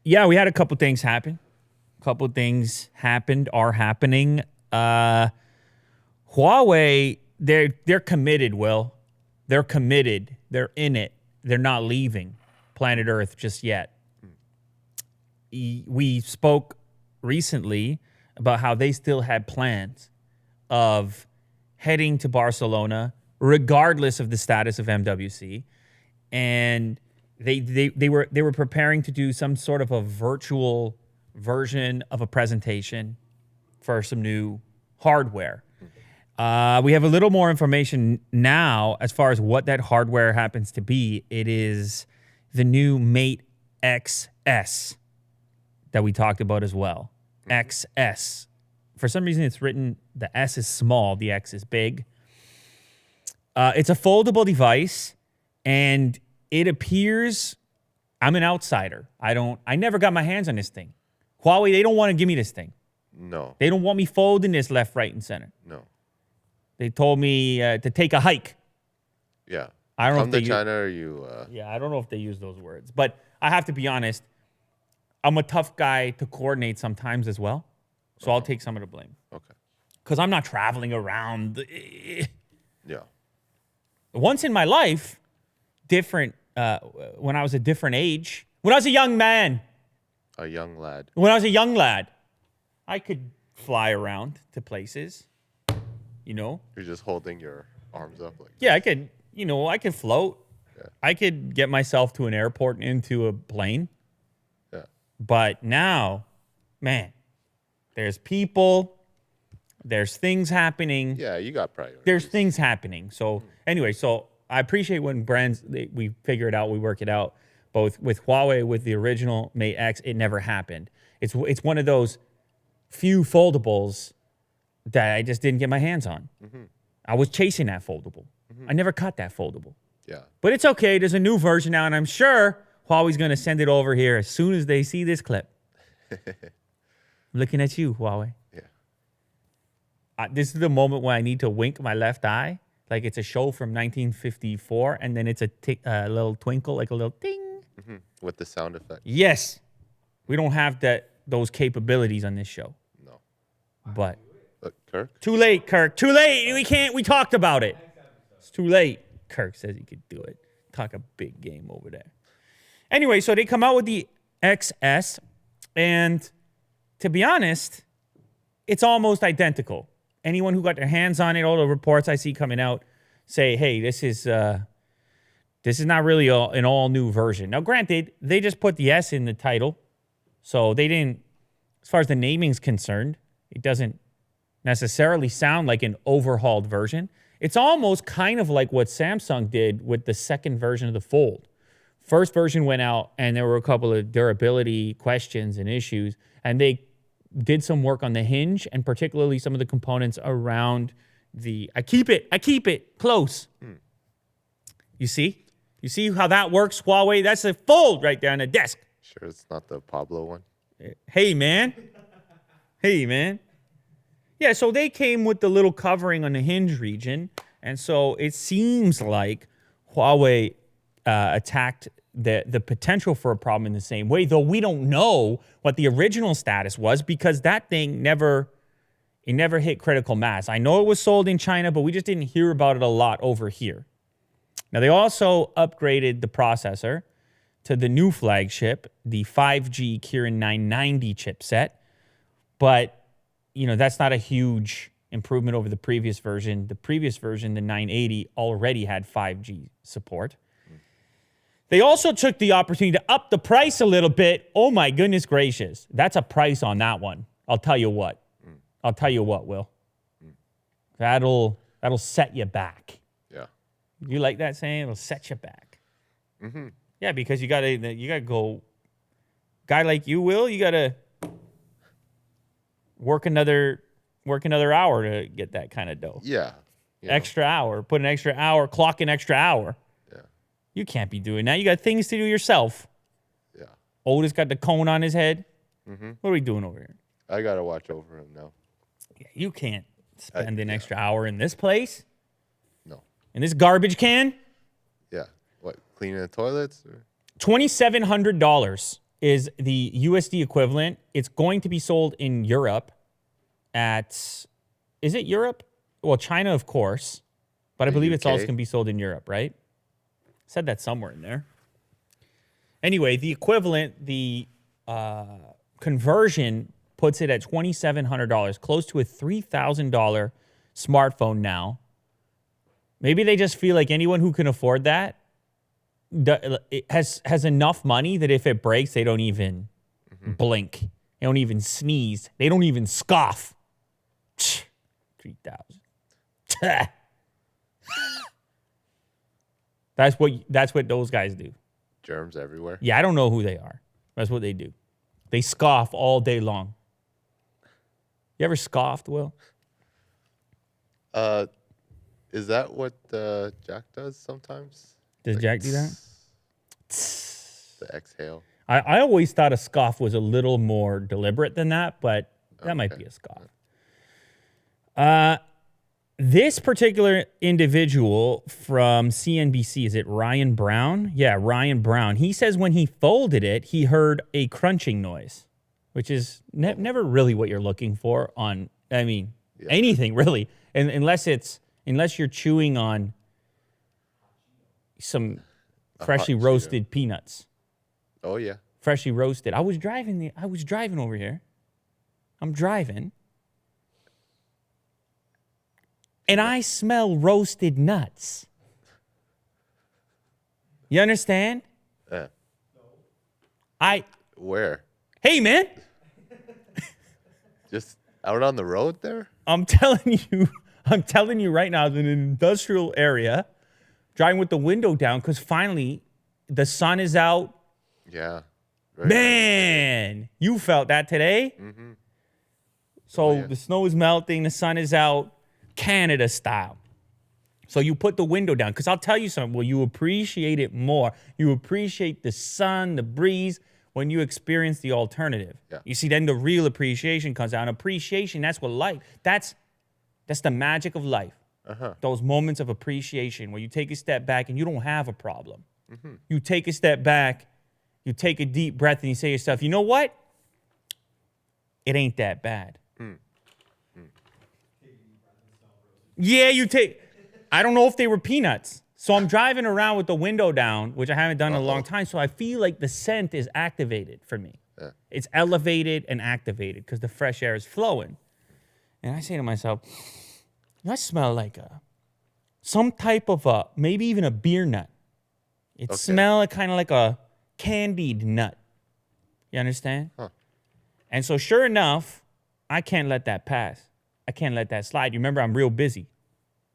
Yeah, we had a couple things happen. A couple things are happening. Huawei, they're committed, Will. They're committed. They're in it. They're not leaving planet Earth just yet. We spoke recently about how they still had plans of heading to Barcelona, regardless of the status of MWC, and they were preparing to do some sort of a virtual version of a presentation for some new hardware. We have a little more information now as far as what that hardware happens to be. It is the new Mate XS that we talked about as well. XS. For some reason, it's written, the S is small, the X is big. It's a foldable device, and it appears, I'm an outsider. I never got my hands on this thing. Huawei, they don't want to give me this thing. No. They don't want me folding this left, right, and center. No. They told me to take a hike. Yeah. I don't know Come if to China or you... Yeah, I don't know if they use those words. But I have to be honest, I'm a tough guy to coordinate sometimes as well. So I'll take some of the blame. Okay. Because I'm not traveling around. Yeah. Once in my life, different, when I was a different age, when I was a young man. A young lad. When I was a young lad, I could fly around to places, you know. You're just holding your arms up like Yeah, I could, you know, I could float. Yeah. I could get myself to an airport and into a plane. Yeah. But now, man, there's people, there's things happening. Yeah, you got priorities. There's things happening. So anyway, so I appreciate when brands, we figure it out, we work it out. Both with Huawei, with the original Mate X, it never happened. It's one of those few foldables that I just didn't get my hands on. Mm-hmm. I was chasing that foldable. Mm-hmm. I never caught that foldable. Yeah. But it's okay. There's a new version now, and I'm sure Huawei's going to send it over here as soon as they see this clip. Looking at you, Huawei. Yeah. This is the moment when I need to wink my left eye, like it's a show from 1954, and then it's a little twinkle, like a little ding. Mm-hmm. With the sound effect. Yes. We don't have those capabilities on this show. No. But Look, Kirk? too late, Kirk. Too late. We talked about it. It's too late. Kirk says he could do it. Talk a big game over there. Anyway, so they come out with the XS, and to be honest, it's almost identical. Anyone who got their hands on it, all the reports I see coming out say, hey, this is not really an all-new version. Now, granted, they just put the S in the title, so they didn't, as far as the naming's concerned, it doesn't necessarily sound like an overhauled version. It's almost kind of like what Samsung did with the second version of the Fold. First version went out, and there were a couple of durability questions and issues, and they did some work on the hinge, and particularly some of the components around the, I keep it close. You see? You see how that works, Huawei? That's a Fold right there on the desk. Sure it's not the Pablo one? Hey, man. Hey, man. Yeah, so they came with the little covering on the hinge region, and so it seems like Huawei attacked the potential for a problem in the same way, though we don't know what the original status was because that thing never hit critical mass. I know it was sold in China, but we just didn't hear about it a lot over here. Now, they also upgraded the processor to the new flagship, the 5G Kirin 990 chipset. But, you know, that's not a huge improvement over the previous version. The previous version, the 980, already had 5G support. They also took the opportunity to up the price a little bit. Oh, my goodness gracious. That's a price on that one. I'll tell you what. I'll tell you what, Will. That'll set you back. Yeah. You like that saying? It'll set you back. Mm-hmm. Yeah, because you gotta go. Guy like you, Will, you gotta work another hour to get that kind of dough. Yeah. Extra hour, put an extra hour, clock an extra hour. Yeah. You can't be doing that. You got things to do yourself. Yeah. Otis got the cone on his head. Mm-hmm. What are we doing over here? I gotta watch over him now. Yeah, you can't spend an extra hour in this place. No. In this garbage can. Yeah. What? Cleaning the toilets? Or? $2,700 is the USD equivalent. It's going to be sold in Europe at, is it Europe? Well, China, of course, but I believe it's also going to be sold in Europe, right? Said that somewhere in there. Anyway, the equivalent, the conversion puts it at $2,700, close to a $3,000 smartphone now. Maybe they just feel like anyone who can afford that has enough money that if it breaks, they don't even blink. They don't even sneeze. They don't even scoff. 3,000. That's what those guys do. Germs everywhere. Yeah, I don't know who they are. That's what they do. They scoff all day long. You ever scoffed, Will? Is that what Jack does sometimes? Does Jack do that? The exhale. I always thought a scoff was a little more deliberate than that, but that might be a scoff. This particular individual from CNBC, is it Ryan Brown? Yeah, Ryan Brown. He says when he folded it, he heard a crunching noise, which is never really what you're looking for on, anything really, unless you're chewing on some freshly roasted peanuts. Oh yeah. Freshly roasted. I was driving over here. I'm driving. And I smell roasted nuts. You understand? Where? Hey, man. Just out on the road there? I'm telling you right now, in an industrial area, driving with the window down, because finally the sun is out. Yeah. Man, you felt that today? Mm-hmm. So the snow is melting, the sun is out. Canada style. So you put the window down, because I'll tell you something, well, you appreciate it more. You appreciate the sun, the breeze, when you experience the alternative. Yeah. You see, then the real appreciation comes out. And appreciation, that's what life, that's the magic of life. Those moments of appreciation where you take a step back and you don't have a problem. You take a step back, you take a deep breath, and you say to yourself, you know what? It ain't that bad. Yeah, I don't know if they were peanuts. So I'm driving around with the window down, which I haven't done in a long time. So I feel like the scent is activated for me. Yeah. It's elevated and activated because the fresh air is flowing. And I say to myself, I smell like some type of maybe even a beer nut. It smells kind of like a candied nut. You understand? Huh. And so sure enough, I can't let that pass. I can't let that slide. You remember, I'm real busy.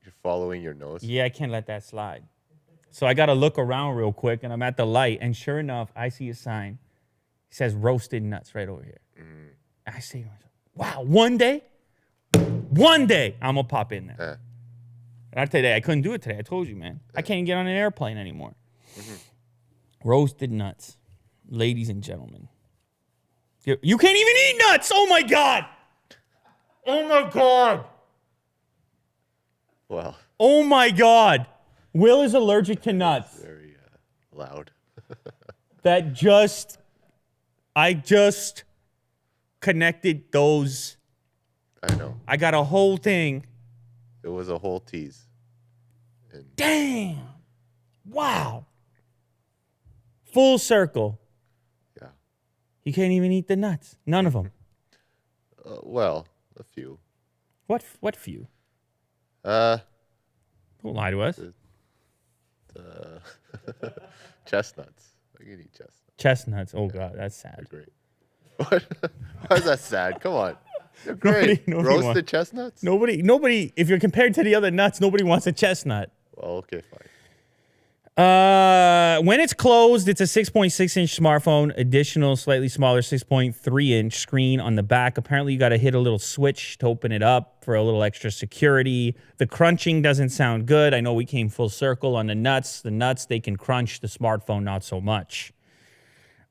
You're following your nose? Yeah, I can't let that slide. So I got to look around real quick, and I'm at the light, and sure enough, I see a sign. It says roasted nuts right over here. I say to myself, wow, one day, I'm going to pop in there. Not today. I couldn't do it today. I told you, man. I can't get on an airplane anymore. Roasted nuts. Ladies and gentlemen. You can't even eat nuts. Oh, my God. Oh, my God. Well. Oh, my God. Will is allergic to nuts. Very loud. I just connected those. I know. I got a whole thing. It was a whole tease. Damn. Wow. Full circle. Yeah. You can't even eat the nuts. None of them. Well, a few. What few? Don't lie to us. Chestnuts. I can eat chestnuts. Chestnuts. Oh, God, that's sad. They're great. What? Why is that sad? Come on. They're great. Nobody Roasted chestnuts? Nobody, if you're compared to the other nuts, nobody wants a chestnut. Well, okay, fine. When it's closed, it's a 6.6-inch smartphone, additional slightly smaller 6.3-inch screen on the back. Apparently, you got to hit a little switch to open it up for a little extra security. The crunching doesn't sound good. I know we came full circle on the nuts. The nuts, they can crunch. The smartphone, not so much.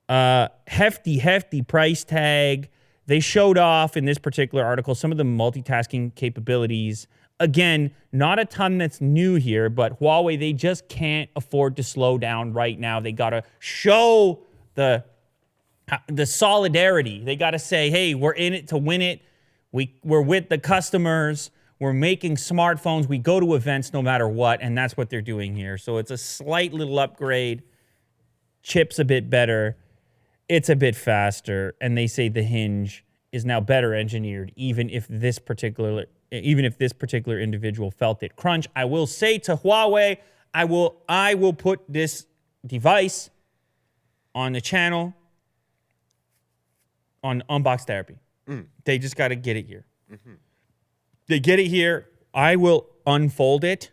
Hefty price tag. They showed off in this particular article some of the multitasking capabilities. Again, not a ton that's new here, but Huawei, they just can't afford to slow down right now. They got to show the The solidarity. They got to say, hey, we're in it to win it. We're with the customers. We're making smartphones. We go to events no matter what, and that's what they're doing here. So it's a slight little upgrade. Chip's a bit better. It's a bit faster, and they say the hinge is now better engineered, even if this particular individual felt it. Crunch, I will say to Huawei, I will put this device on the channel on Unbox Therapy. They just got to get it here. They get it here. I will unfold it.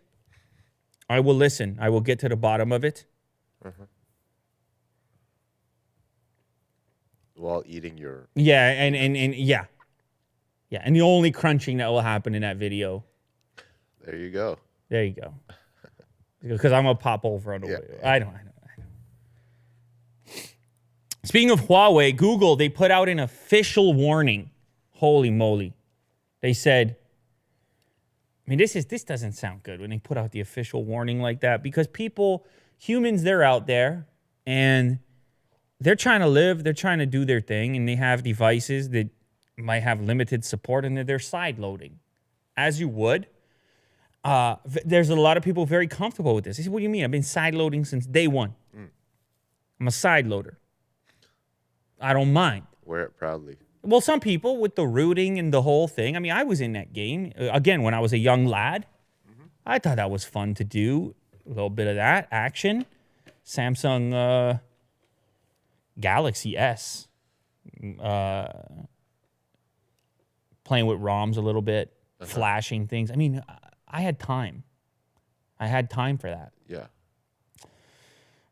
I will listen. I will get to the bottom of it. While eating your... Yeah, and yeah. Yeah, and the only crunching that will happen in that video. There you go. There you go. Because I'm going to pop over on the way. I know. Speaking of Huawei, Google, they put out an official warning. Holy moly. They said, I mean, this doesn't sound good when they put out the official warning like that, because humans, they're out there, and they're trying to live, they're trying to do their thing, and they have devices that might have limited support, and they're sideloading, as you would. There's a lot of people very comfortable with this. They say, what do you mean? I've been sideloading since day one. I'm a sideloader. I don't mind. Wear it proudly. Well, some people with the rooting and the whole thing. I mean, I was in that game. Again, when I was a young lad, I thought that was fun to do. A little bit of that action. Samsung Galaxy S. Playing with ROMs a little bit. Flashing things. I mean, I had time. I had time for that. Yeah.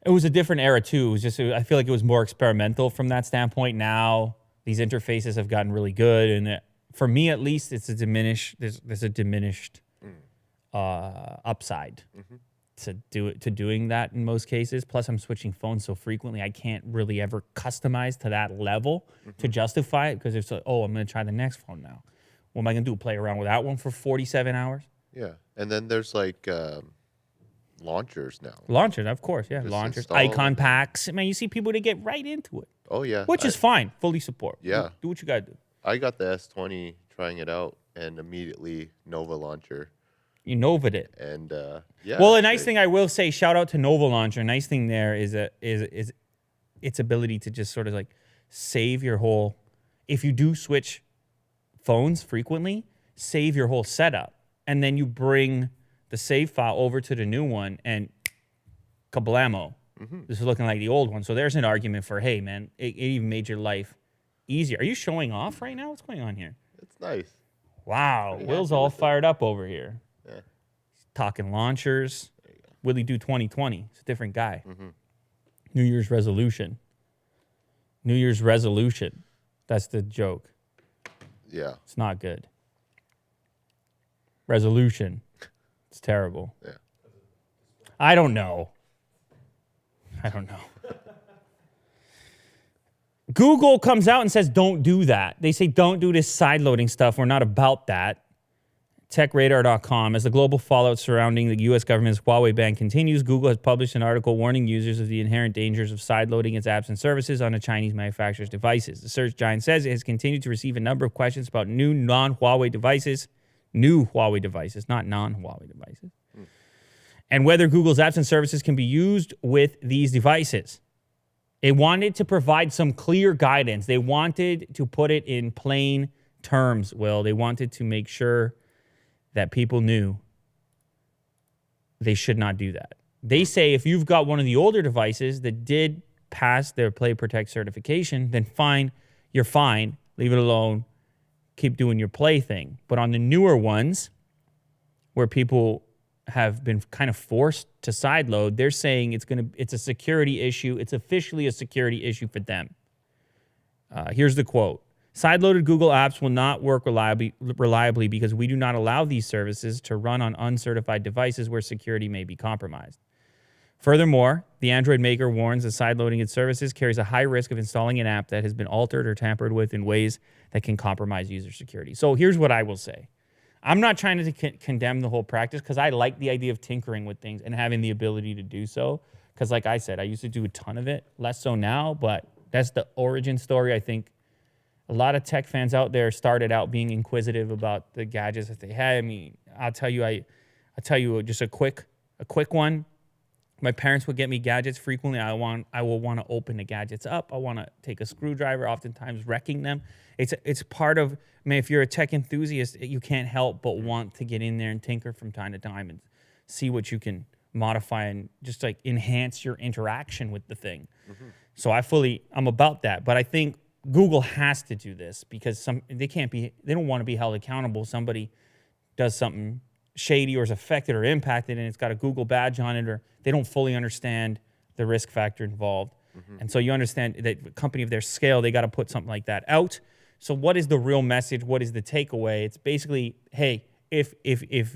It was a different era, too. It was I feel like it was more experimental from that standpoint. Now, these interfaces have gotten really good. And for me, at least, there's a diminished upside to doing that in most cases. Plus, I'm switching phones so frequently, I can't really ever customize to that level to justify it. Because it's like, oh, I'm going to try the next phone now. What am I going to do? Play around with that one for 47 hours? Yeah. And then there's like... launchers now. Launchers, of course, yeah. Just launchers, install icon packs. Man, you see people that get right into it. Oh, yeah. Which is fine. Fully support. Yeah. Do what you got to do. I got the S20 trying it out and immediately Nova Launcher. You Nova'd it. And, yeah. Well, a nice thing I will say, shout out to Nova Launcher. Nice thing there is its ability to just sort of like save your whole... If you do switch phones frequently, save your whole setup. And then you bring the save file over to the new one, and kablamo. This is looking like the old one. So there's an argument for, hey, man, it even made your life easier. Are you showing off right now? What's going on here? It's nice. Wow. Pretty Will's happy all with it. fired up over here. Yeah. He's talking launchers. Willie do 2020. It's a different guy. New Year's resolution. New Year's resolution. That's the joke. Yeah. It's not good. Resolution. It's terrible. Yeah. I don't know. Google comes out and says, don't do that. They say, don't do this sideloading stuff. We're not about that. TechRadar.com. As the global fallout surrounding the U.S. government's Huawei ban continues, Google has published an article warning users of the inherent dangers of sideloading its apps and services on a Chinese manufacturer's devices. The search giant says it has continued to receive a number of questions about new non-Huawei devices. New Huawei devices, not non-Huawei devices. And whether Google's apps and services can be used with these devices. They wanted to provide some clear guidance. They wanted to put it in plain terms, Will. They wanted to make sure that people knew they should not do that. They say if you've got one of the older devices that did pass their Play Protect certification, then fine, you're fine. Leave it alone. Keep doing your play thing. But on the newer ones, where people have been kind of forced to sideload, they're saying it's a security issue. It's officially a security issue for them. Here's the quote. Sideloaded Google apps will not work reliably because we do not allow these services to run on uncertified devices where security may be compromised. Furthermore, the Android maker warns that sideloading its services carries a high risk of installing an app that has been altered or tampered with in ways that can compromise user security. So here's what I will say. I'm not trying to condemn the whole practice because I like the idea of tinkering with things and having the ability to do so. Because like I said, I used to do a ton of it, less so now, but That's the origin story. I think a lot of tech fans out there started out being inquisitive about the gadgets that they had. I mean, I'll tell you just a quick one. My parents would get me gadgets frequently. I will want to open the gadgets up. I want to take a screwdriver, oftentimes wrecking them. It's part of, I mean, if you're a tech enthusiast, you can't help but want to get in there and tinker from time to time and see what you can modify and just like enhance your interaction with the thing. Mm-hmm. So I'm about that. But I think Google has to do this because they don't want to be held accountable. Somebody does something shady or is affected or impacted and it's got a Google badge on it, or they don't fully understand the risk factor involved. Mm-hmm. And so you understand that a company of their scale, they got to put something like that out. So what is the real message? What is the takeaway? It's basically, hey, if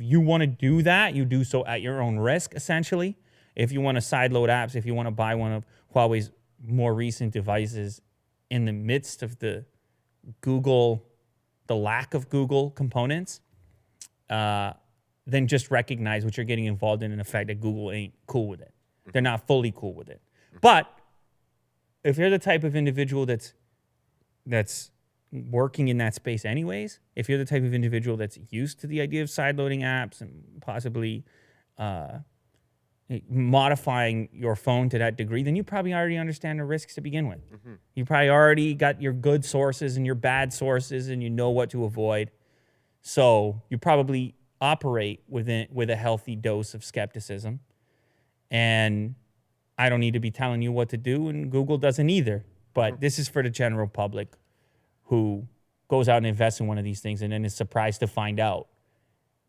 you want to do that, you do so at your own risk, essentially. If you want to sideload apps, if you want to buy one of Huawei's more recent devices in the midst of the lack of Google components, then just recognize what you're getting involved in and the fact that Google ain't cool with it. They're not fully cool with it. But if you're the type of individual that's working in that space anyways, if you're the type of individual that's used to the idea of sideloading apps and possibly modifying your phone to that degree, then you probably already understand the risks to begin with. Mm-hmm. You probably already got your good sources and your bad sources and you know what to avoid. So you probably operate with a healthy dose of skepticism. And I don't need to be telling you what to do, and Google doesn't either. But this is for the general public who goes out and invests in one of these things and then is surprised to find out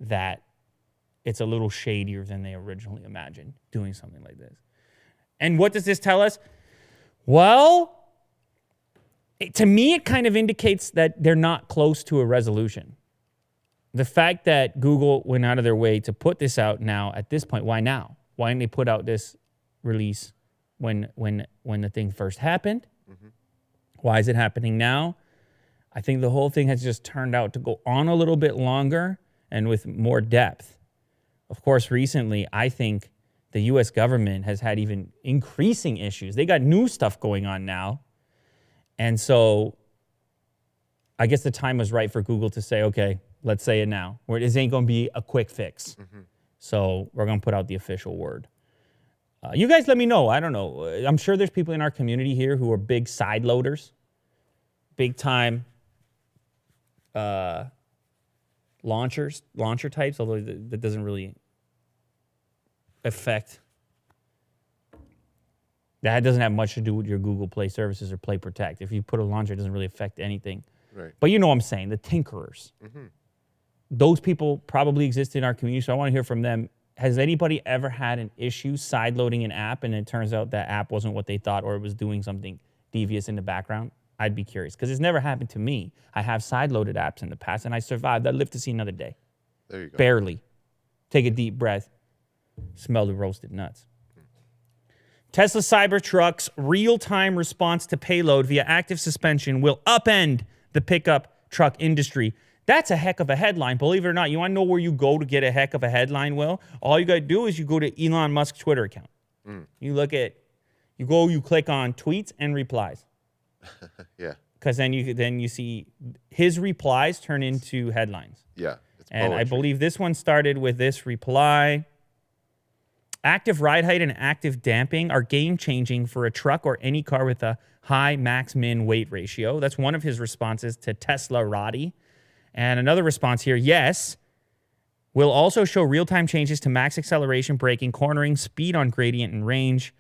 that it's a little shadier than they originally imagined doing something like this. And what does this tell us? Well, to me, it kind of indicates that they're not close to a resolution. The fact that Google went out of their way to put this out now, at this point, why now? Why didn't they put out this release when the thing first happened? Mm-hmm. Why is it happening now? I think the whole thing has just turned out to go on a little bit longer and with more depth. Of course, recently, I think the U.S. government has had even increasing issues. They got new stuff going on now. And so I guess the time was right for Google to say, okay, let's say it now. This ain't going to be a quick fix. Mm-hmm. So we're going to put out the official word. You guys let me know. I don't know. I'm sure there's people in our community here who are big side loaders, big time launcher types, although that doesn't really affect. That doesn't have much to do with your Google Play services or Play Protect. If you put a launcher, it doesn't really affect anything. Right. But you know what I'm saying, the tinkerers. Mm-hmm. Those people probably exist in our community, so I want to hear from them. Has anybody ever had an issue sideloading an app and it turns out that app wasn't what they thought or it was doing something devious in the background? I'd be curious because it's never happened to me. I have sideloaded apps in the past and I survived. I lived to see another day. There you go. Barely. Take a deep breath. Smell the roasted nuts. Tesla Cybertruck's real-time response to payload via active suspension will upend the pickup truck industry. That's a heck of a headline. Believe it or not, you want to know where you go to get a heck of a headline, Will? All you got to do is you go to Elon Musk's Twitter account. Mm. You click on tweets and replies. Yeah. Because then you see his replies turn into headlines. Yeah. And I believe this one started with this reply. Active ride height and active damping are game-changing for a truck or any car with a high max-min weight ratio. That's one of his responses to Tesla Roddy. And another response here, yes, will also show real-time changes to max acceleration, braking, cornering, speed on gradient and range,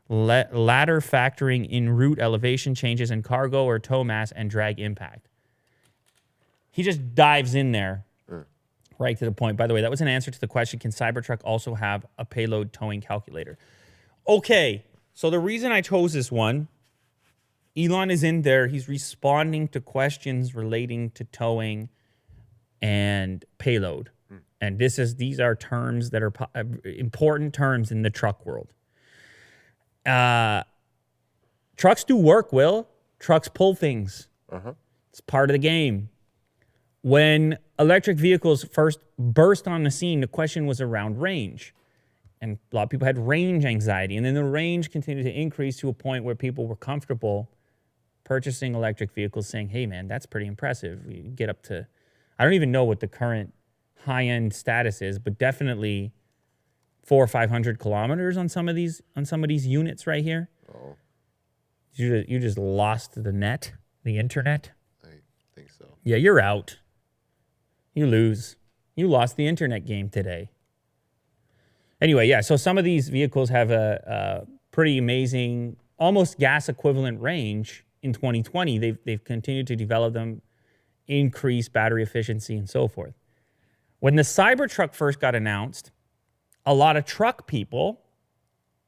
ladder factoring in route elevation changes, and cargo or tow mass and drag impact. He just dives in there right to the point. By the way, that was an answer to the question, can Cybertruck also have a payload towing calculator? Okay, so the reason I chose this one, Elon is in there. He's responding to questions relating to towing and payload. And these are terms that are important terms in the truck world. Trucks do work, Will. Trucks pull things. Uh-huh. It's part of the game. When electric vehicles first burst on the scene, the question was around range. And a lot of people had range anxiety. And then the range continued to increase to a point where people were comfortable purchasing electric vehicles saying, hey, man, that's pretty impressive. We get up to, I don't even know what the current high-end status is, but definitely 400 or 500 kilometers on some of these units right here. Oh, You just lost the internet. I think so. Yeah, you're out. You lose. You lost the internet game today. Anyway, yeah, so some of these vehicles have a pretty amazing, almost gas equivalent range in 2020. They've continued to develop them, increase battery efficiency, and so forth. When the Cybertruck first got announced, a lot of truck people,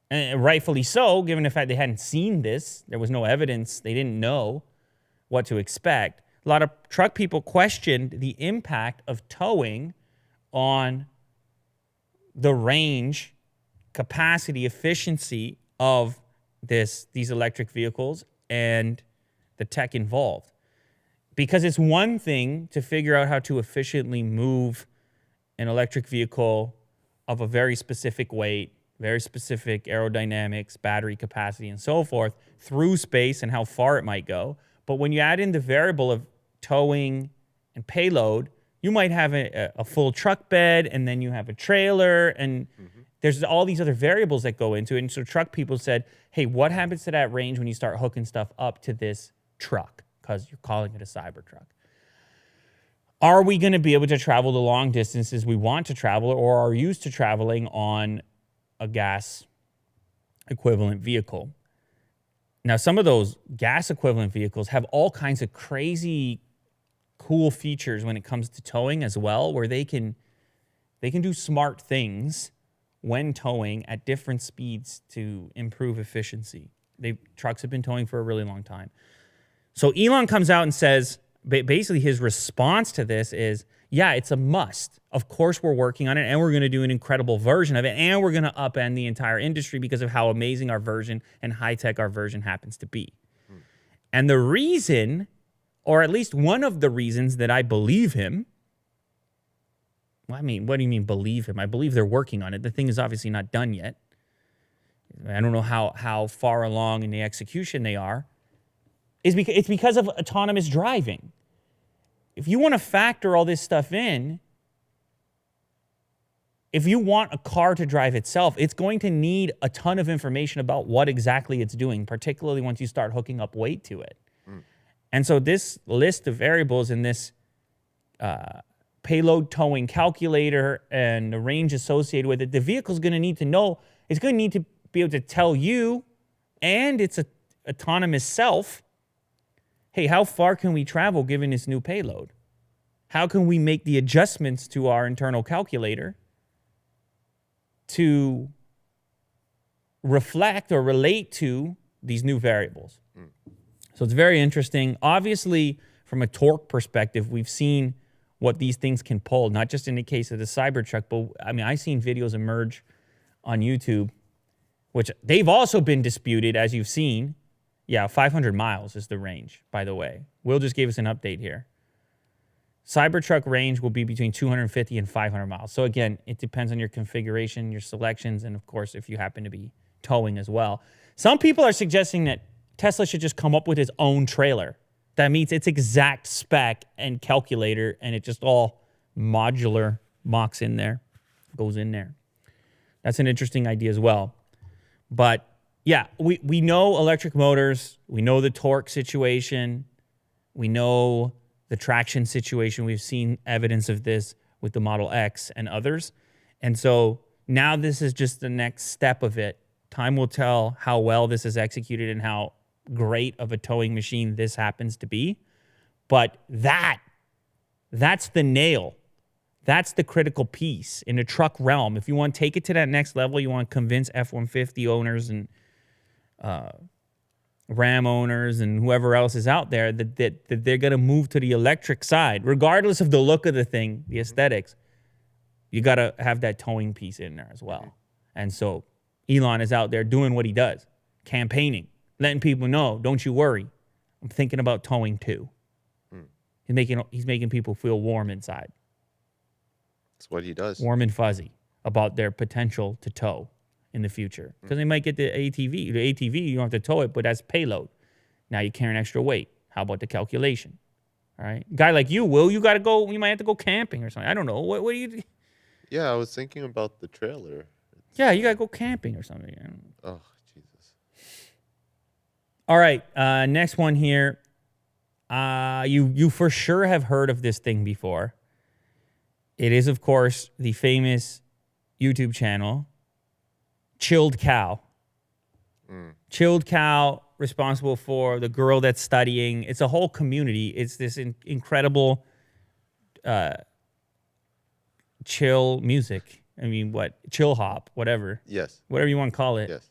and rightfully so, given the fact they hadn't seen this, there was no evidence, they didn't know what to expect. A lot of truck people questioned the impact of towing on the range, capacity, efficiency of these electric vehicles and the tech involved. Because it's one thing to figure out how to efficiently move an electric vehicle of a very specific weight, very specific aerodynamics, battery capacity, and so forth through space and how far it might go. But when you add in the variable of towing and payload, you might have a full truck bed, and then you have a trailer, and there's all these other variables that go into it. And so truck people said, hey, what happens to that range when you start hooking stuff up to this truck? Because you're calling it a Cybertruck. Are we going to be able to travel the long distances we want to travel or are used to traveling on a gas equivalent vehicle? Now, some of those gas equivalent vehicles have all kinds of crazy cool features when it comes to towing as well, where they can do smart things when towing at different speeds to improve efficiency. Trucks have been towing for a really long time. So Elon comes out and says, basically his response to this is, yeah, it's a must. Of course we're working on it, and we're going to do an incredible version of it, and we're going to upend the entire industry because of how amazing our version and high-tech our version happens to be. And the reason, or at least one of the reasons that I believe him, well, I mean, what do you mean believe him? I believe they're working on it. The thing is obviously not done yet. I don't know how far along in the execution they are. It's because of autonomous driving. If you want to factor all this stuff in, if you want a car to drive itself, it's going to need a ton of information about what exactly it's doing, particularly once you start hooking up weight to it. And so this list of variables in this payload towing calculator and the range associated with it, the vehicle's going to need to know, it's going to need to be able to tell you and its autonomous self, hey, how far can we travel given this new payload? How can we make the adjustments to our internal calculator to reflect or relate to these new variables? So it's very interesting. Obviously, from a torque perspective, we've seen what these things can pull, not just in the case of the Cybertruck, but I mean, I've seen videos emerge on YouTube, which they've also been disputed, as you've seen. Yeah, 500 miles is the range, by the way. Will just gave us an update here. Cybertruck range will be between 250 and 500 miles. So again, it depends on your configuration, your selections, and of course, if you happen to be towing as well. Some people are suggesting that Tesla should just come up with its own trailer that meets its exact spec and calculator, and it just all modular mocks in there, goes in there. That's an interesting idea as well. But yeah, we know electric motors. We know the torque situation. We know the traction situation. We've seen evidence of this with the Model X and others. And so now this is just the next step of it. Time will tell how well this is executed and how great of a towing machine this happens to be. But that's the nail. That's the critical piece in the truck realm. If you want to take it to that next level, you want to convince F-150 owners and Ram owners and whoever else is out there that they're going to move to the electric side, regardless of the look of the thing, the aesthetics. You got to have that towing piece in there as well. And so Elon is out there doing what he does, campaigning, letting people know, don't you worry, I'm thinking about towing too. He's making people feel warm inside. That's what he does. Warm and fuzzy about their potential to tow in the future. Because they might get the ATV. The ATV, you don't have to tow it, but that's payload. Now you're carrying extra weight. How about the calculation? All right. Guy like you, Will, you got to go. You might have to go camping or something. I don't know. What do you? Yeah, I was thinking about the trailer. Yeah, you got to go camping or something. Oh, Jesus. All right. Next one here. You for sure have heard of this thing before. It is, of course, the famous YouTube channel, ChilledCow. ChilledCow, responsible for the girl that's studying. It's a whole community. It's this incredible chill music. I mean, chill hop, whatever. Yes. Whatever you want to call it. Yes.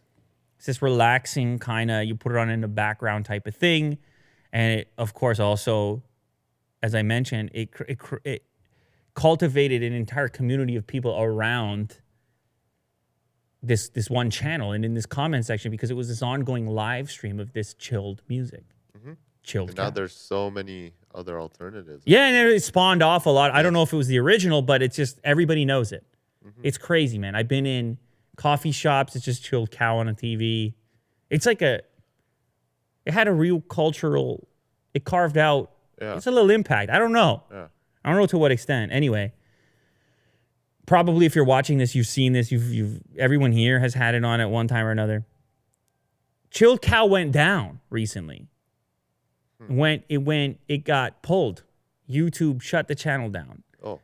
It's this relaxing kind of, you put it on in the background type of thing. And it, of course, also, as I mentioned, it cultivated an entire community of people around this one channel and in this comment section, because it was this ongoing live stream of this chilled music. Chilled. And now there's so many other alternatives. Yeah, and it spawned off a lot. I don't know if it was the original, but it's just everybody knows it. It's crazy, man. I've been in coffee shops. It's just ChilledCow on a TV. It's like it had a real cultural, it carved out. Yeah. It's a little impact. I don't know. Yeah. I don't know to what extent. Anyway, probably if you're watching this, you've seen this. Everyone here has had it on at one time or another. ChilledCow went down recently. It got pulled. YouTube shut the channel down. Oh.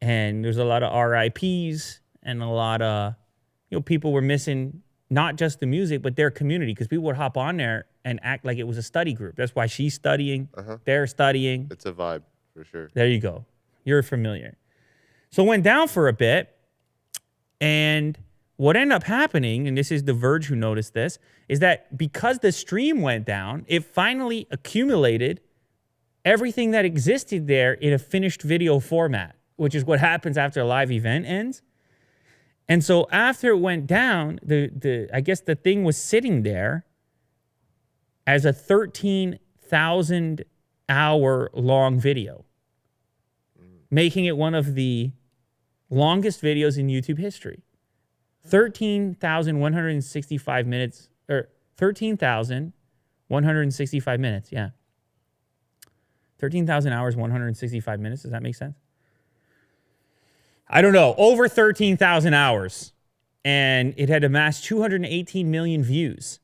And there's a lot of RIPs and a lot of, people were missing not just the music, but their community, because people would hop on there and act like it was a study group. That's why she's studying. They're studying. It's a vibe for sure. There you go. You're familiar. So it went down for a bit. And what ended up happening, and this is The Verge who noticed this, is that because the stream went down, it finally accumulated everything that existed there in a finished video format, which is what happens after a live event ends. And so after it went down, I guess the thing was sitting there as a 13,000 hour long video, making it one of the longest videos in YouTube history. 13,165 minutes, or 13,165 minutes, yeah. 13,000 hours, 165 minutes, does that make sense? I don't know, over 13,000 hours. And it had amassed 218 million views.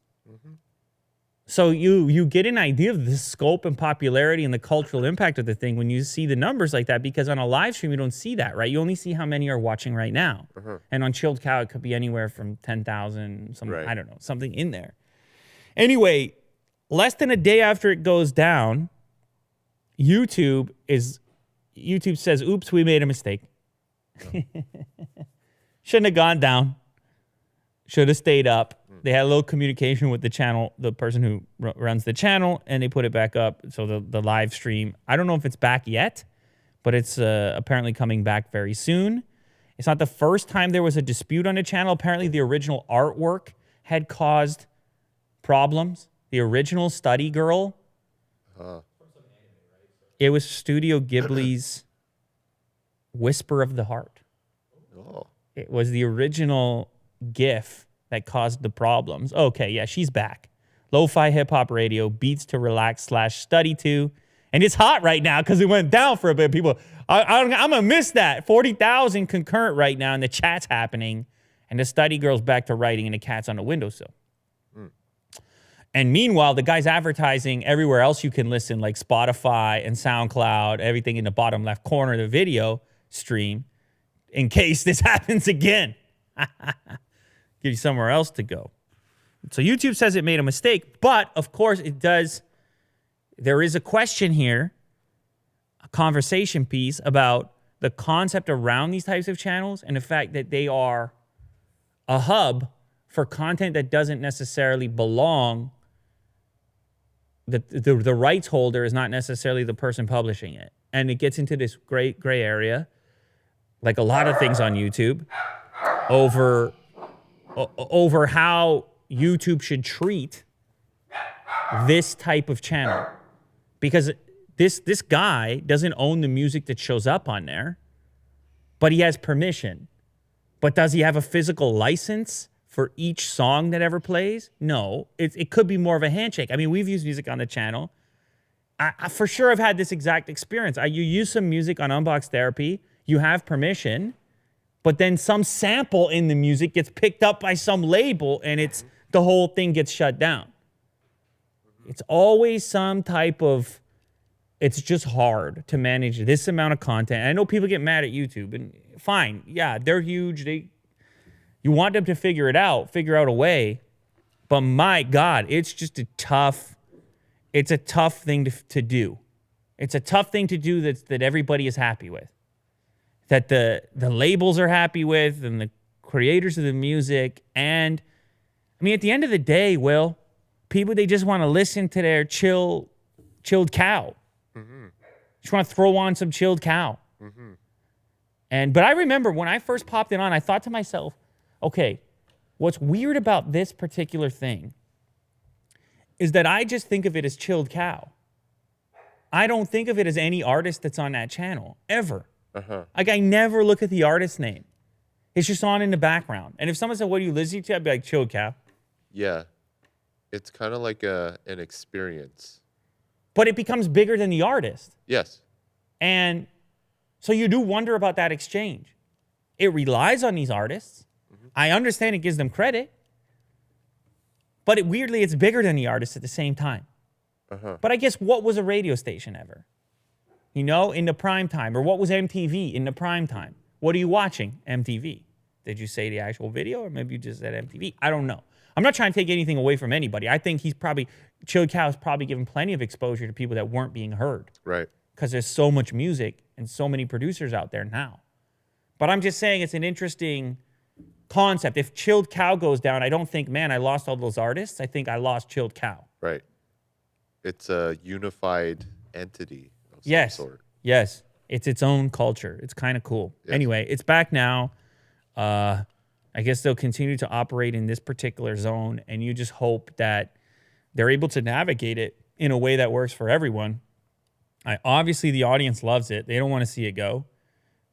So you get an idea of the scope and popularity and the cultural impact of the thing when you see the numbers like that, because on a live stream, you don't see that, right? You only see how many are watching right now. And on ChilledCow, it could be anywhere from 10,000, I don't know, something in there. Anyway, less than a day after it goes down, YouTube says, oops, we made a mistake. Shouldn't have gone down. Should have stayed up. They had a little communication with the channel, the person who runs the channel, and they put it back up. So the live stream, I don't know if it's back yet, but it's apparently coming back very soon. It's not the first time there was a dispute on the channel. Apparently the original artwork had caused problems. The original study girl. It was Studio Ghibli's Whisper of the Heart. Oh. It was the original GIF that caused the problems. Okay, yeah, she's back. Lo-fi hip-hop radio, beats to relax / study to. And it's hot right now because it went down for a bit. People, I'm going to miss that. 40,000 concurrent right now, and the chat's happening. And the study girl's back to writing, and the cat's on the windowsill. And meanwhile, the guy's advertising everywhere else you can listen, like Spotify and SoundCloud, everything in the bottom left corner of the video stream, in case this happens again. Give you somewhere else to go. So YouTube says it made a mistake, but of course it does. There is a question here, a conversation piece about the concept around these types of channels and the fact that they are a hub for content that doesn't necessarily belong. The rights holder is not necessarily the person publishing it. And it gets into this gray area, like a lot of things on YouTube, over how YouTube should treat this type of channel. Because this guy doesn't own the music that shows up on there, but he has permission. But does he have a physical license for each song that ever plays. No, it could be more of a handshake. I mean, we've used music on the channel. I for sure have had this exact experience. You use some music on Unbox Therapy, you have permission, but then some sample in the music gets picked up by some label and the whole thing gets shut down. It's always some type of, it's just hard to manage this amount of content. And I know people get mad at YouTube, and fine, yeah, they're huge. You want them to figure out a way, but my God, it's just a tough thing to do. It's a tough thing to do that everybody is happy with, that the labels are happy with, and the creators of the music. And I mean, at the end of the day, Will, people, they just want to listen to their ChilledCow. Just want to throw on some ChilledCow. But I remember when I first popped it on, I thought to myself, okay, what's weird about this particular thing is that I just think of it as ChilledCow. I don't think of it as any artist that's on that channel, ever. Like, I never look at the artist name. It's just on in the background. And if someone said, what are you listening to? I'd be like, ChilledCow. Yeah. It's kind of like an experience. But it becomes bigger than the artist. Yes. And so you do wonder about that exchange. It relies on these artists. I understand it gives them credit. But weirdly, it's bigger than the artist at the same time. But I guess what was a radio station ever? You know, in the prime time? Or what was MTV in the prime time? What are you watching? MTV. Did you say the actual video, or maybe you just said MTV? I don't know. I'm not trying to take anything away from anybody. I think ChilledCow is probably given plenty of exposure to people that weren't being heard. Right. Because there's so much music and so many producers out there now. But I'm just saying it's an interesting concept. If ChilledCow goes down, I don't think, man, I lost all those artists. I think I lost ChilledCow. Right. It's a unified entity of some sort. Yes. It's its own culture. It's kind of cool. Yes. Anyway, it's back now. I guess they'll continue to operate in this particular zone, and you just hope that they're able to navigate it in a way that works for everyone. Obviously, the audience loves it. They don't want to see it go.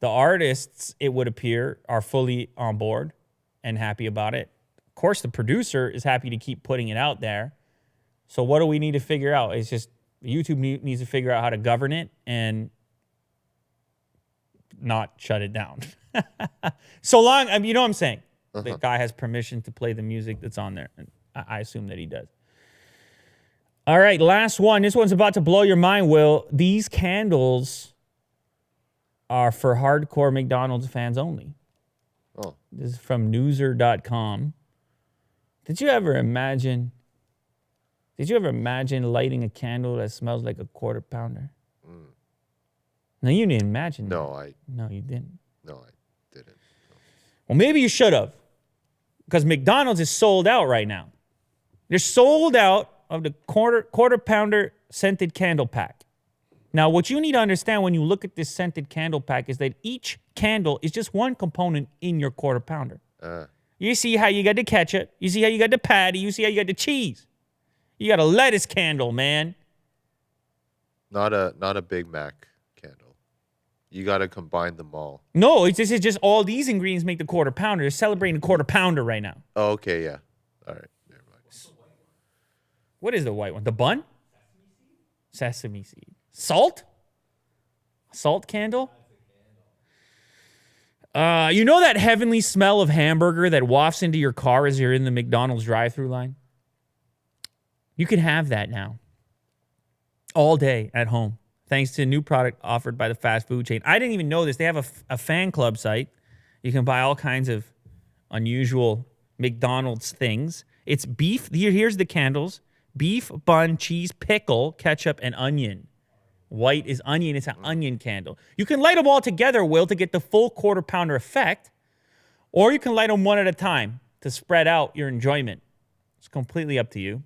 The artists, it would appear, are fully on board and happy about it. Of course, the producer is happy to keep putting it out there. So what do we need to figure out? It's just YouTube needs to figure out how to govern it and not shut it down. So long, I mean, you know what I'm saying? The guy has permission to play the music that's on there. And I assume that he does. All right, last one. This one's about to blow your mind, Will. These candles are for hardcore McDonald's fans only. Oh. This is from newser.com. Did you ever imagine lighting a candle that smells like a quarter pounder? No, you didn't imagine that. No, you didn't. No, I didn't. No. Well, maybe you should have. Because McDonald's is sold out right now. They're sold out of the quarter pounder scented candle pack. Now, what you need to understand when you look at this scented candle pack is that each candle is just one component in your quarter pounder. You see how you got the ketchup. You see how you got the patty. You see how you got the cheese. You got a lettuce candle, man. Not a Big Mac candle. You got to combine them all. No, this is just all these ingredients make the quarter pounder. They're celebrating the quarter pounder right now. Oh, okay, yeah. All right. Never mind. What is the white one? The bun? Sesame seed. Salt? Salt candle? You know that heavenly smell of hamburger that wafts into your car as you're in the McDonald's drive-thru line? You can have that now. All day at home. Thanks to a new product offered by the fast food chain. I didn't even know this. They have a fan club site. You can buy all kinds of unusual McDonald's things. It's beef. Here's the candles. Beef, bun, cheese, pickle, ketchup, and onion. White is onion. It's an onion candle. You can light them all together, Will, to get the full quarter pounder effect. Or you can light them one at a time to spread out your enjoyment. It's completely up to you.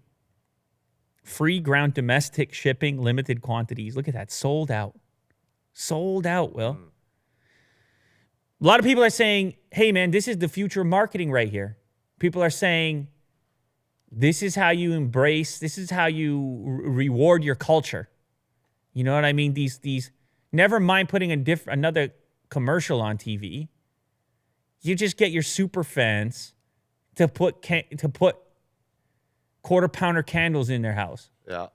Free ground domestic shipping, limited quantities. Look at that. Sold out. Sold out, Will. A lot of people are saying, hey, man, this is the future of marketing right here. People are saying, this is how you embrace, this is how you reward your culture. You know what I mean? These never mind putting another commercial on TV. You just get your super fans to put quarter pounder candles in their house. Yeah.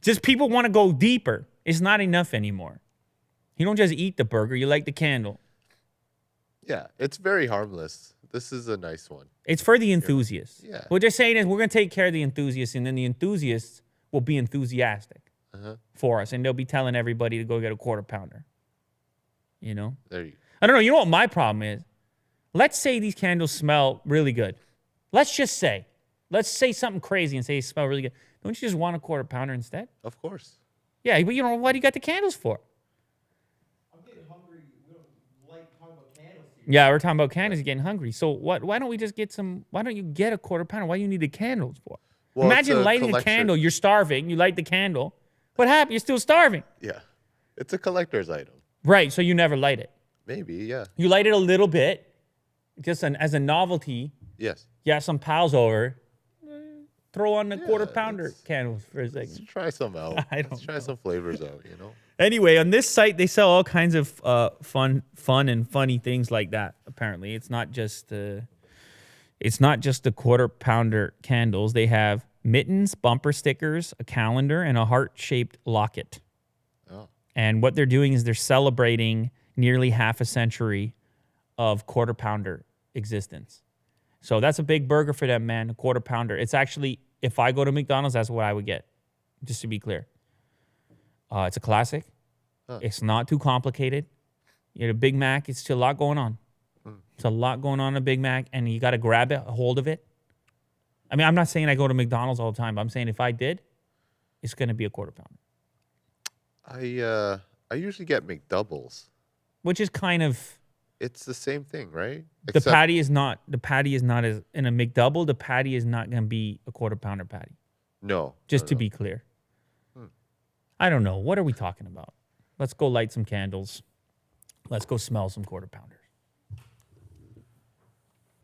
Just people want to go deeper. It's not enough anymore. You don't just eat the burger. You like the candle. Yeah. It's very harmless. This is a nice one. It's for the enthusiasts. Yeah. What they're saying is we're going to take care of the enthusiasts, and then the enthusiasts will be enthusiastic for us, and they'll be telling everybody to go get a quarter pounder. You know? There you go. I don't know. You know what my problem is? Let's say these candles smell really good. Let's just say. Let's say something crazy and say they smell really good. Don't you just want a quarter pounder instead? Of course. Yeah, but you know, what do you got the candles for? I'm getting hungry. We don't like talking about candles here. Yeah, we're talking about candles. You're getting hungry. So why don't we just get some? Why don't you get a quarter pounder? Why do you need the candles for? Well, Imagine it's a lighting a collection. candle. You're starving. You light the candle. What happened? You're still starving. Yeah. It's a collector's item. Right, so you never light it. Maybe, yeah. You light it a little bit, just as a novelty. Yes. You have some pals over. Throw on the quarter Yeah, pounder let's- candles for a Let's second. try some out. I Let's don't try some flavors out, you know? Anyway, on this site, they sell all kinds of fun and funny things like that. Apparently, it's not just the quarter pounder candles. They have mittens, bumper stickers, a calendar, and a heart-shaped locket. Oh. And what they're doing is they're celebrating nearly half a century of quarter pounder existence. So that's a big burger for them, man. A quarter pounder. It's actually, if I go to McDonald's, that's what I would get. Just to be clear. It's a classic. Huh. It's not too complicated. You get a Big Mac. It's a lot going on. It's a lot going on in a Big Mac, and you got to grab it, a hold of it. I mean, I'm not saying I go to McDonald's all the time, but I'm saying if I did, it's going to be a quarter pounder. I usually get McDoubles. Which is kind of, It's the same thing, right? the patty is not as, in a McDouble, the patty is not going to be a quarter pounder patty. No. Just no, to no. be clear. I don't know. What are we talking about? Let's go light some candles. Let's go smell some quarter pounders.